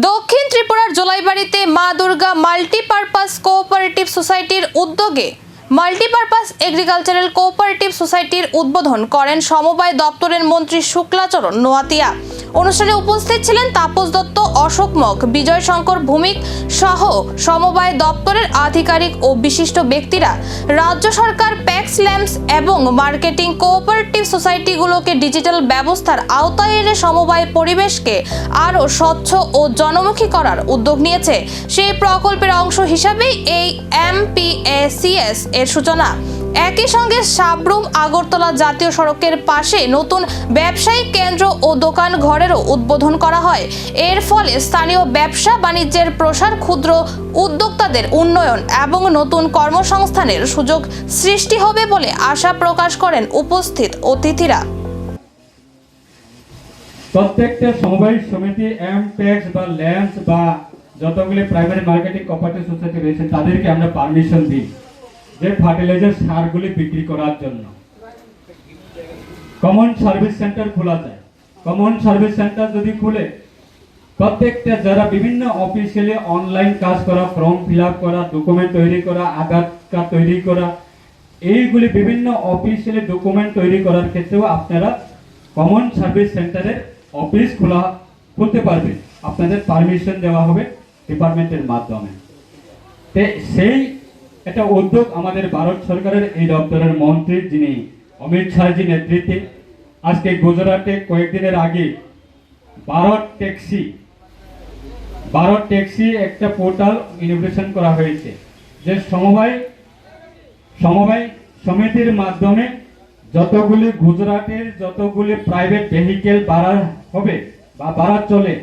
দক্ষিণ ত্রিপুরার জলাইবাড়িতে মা দুর্গা মাল্টিপারপাস কোঅপারেটিভ সোসাইটির উদ্যোগে মাল্টিপারপাস এগ্রিকালচারাল কোঅপারেটিভ সোসাইটির উদ্বোধন করেন সমবায় দপ্তরের মন্ত্রী শুক্লাচরণ নোয়াতিয়া। অনুষ্ঠানে উপস্থিত ছিলেন তাপস দত্ত, অশোক মগ, বিজয় শঙ্কর ভৌমিক সহ সমবায় দপ্তরের আধিকারিক ও বিশিষ্ট ব্যক্তিরা। রাজ্য সরকার প্যাক্স ল্যাম্পস এবং মার্কেটিং কোঅপারেটিভ সোসাইটিগুলোকে ডিজিটাল ব্যবস্থার আওতায় এনে সমবায় পরিবেশকে আরও স্বচ্ছ ও জনমুখী করার উদ্যোগ নিয়েছে। সেই প্রকল্পের অংশ হিসাবেই এই MPACS এর সূচনা। একই সঙ্গে সাবরুম আগরতলা জাতীয় সড়কের পাশে নতুন ব্যবসায়িক কেন্দ্র ও দোকান ঘরেরও উদ্বোধন করা হয়। এর ফলে স্থানীয় ব্যবসা বাণিজ্যের প্রসার, ক্ষুদ্র উদ্যোক্তাদের উন্নয়ন এবং নতুন কর্মসংস্থানের সুযোগ সৃষ্টি হবে বলে আশা প্রকাশ করেন উপস্থিত অতিথিরা। প্রত্যেকটা সমবায় সমিতি MPACS বা ল্যাম্পস বা যতগুলি প্রাইমারি মার্কেটিং কোঅপারেটিভ সোসাইটি রয়েছে তাদেরকে আমরা পারমিশন দিই যে ফার্টিলাইজার সারগুলি বিক্রি করার জন্য কমন সার্ভিস সেন্টার খোলা যায়। কমন সার্ভিস সেন্টার যদি খুলে প্রত্যেকটা যারা বিভিন্ন অফিসিয়ালি অনলাইন কাজ করা, ফর্ম ফিল আপ করা, ডকুমেন্ট তৈরি করা, আধার কার্ড তৈরি করা, এইগুলি বিভিন্ন অফিসিয়ালি ডকুমেন্ট তৈরি করার ক্ষেত্রেও আপনারা কমন সার্ভিস সেন্টারের অফিস খুলতে পারবেন। আপনাদের পারমিশন দেওয়া হবে ডিপার্টমেন্টের মাধ্যমে। সেই একটা উদ্যোগ আমাদের ভারত সরকারের এই দপ্তরের মন্ত্রী যিনি অমিত শাহজি নেতৃত্বে আজকে গুজরাটে কয়েকদিনের আগে ভারত ট্যাক্সি একটা পোর্টাল ইনোভেশন করা হয়েছে, যে সমবায় সমিতির মাধ্যমে যতগুলি গুজরাটের যতগুলি প্রাইভেট ভেহিকেল ভাড়া হবে বা ভাড়া চলে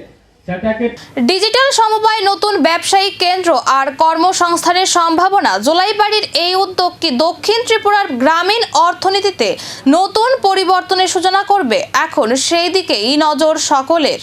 সেটাকে ডিজিটাল সমবায়, নতুন ব্যবসায়িক কেন্দ্র আর কর্মসংস্থানের সম্ভাবনা। জলাইবাড়ির এই উদ্যোগটি দক্ষিণ ত্রিপুরার গ্রামীণ অর্থনীতিতে নতুন পরিবর্তনের সূচনা করবে। এখন সেই দিকেই নজর সকলের।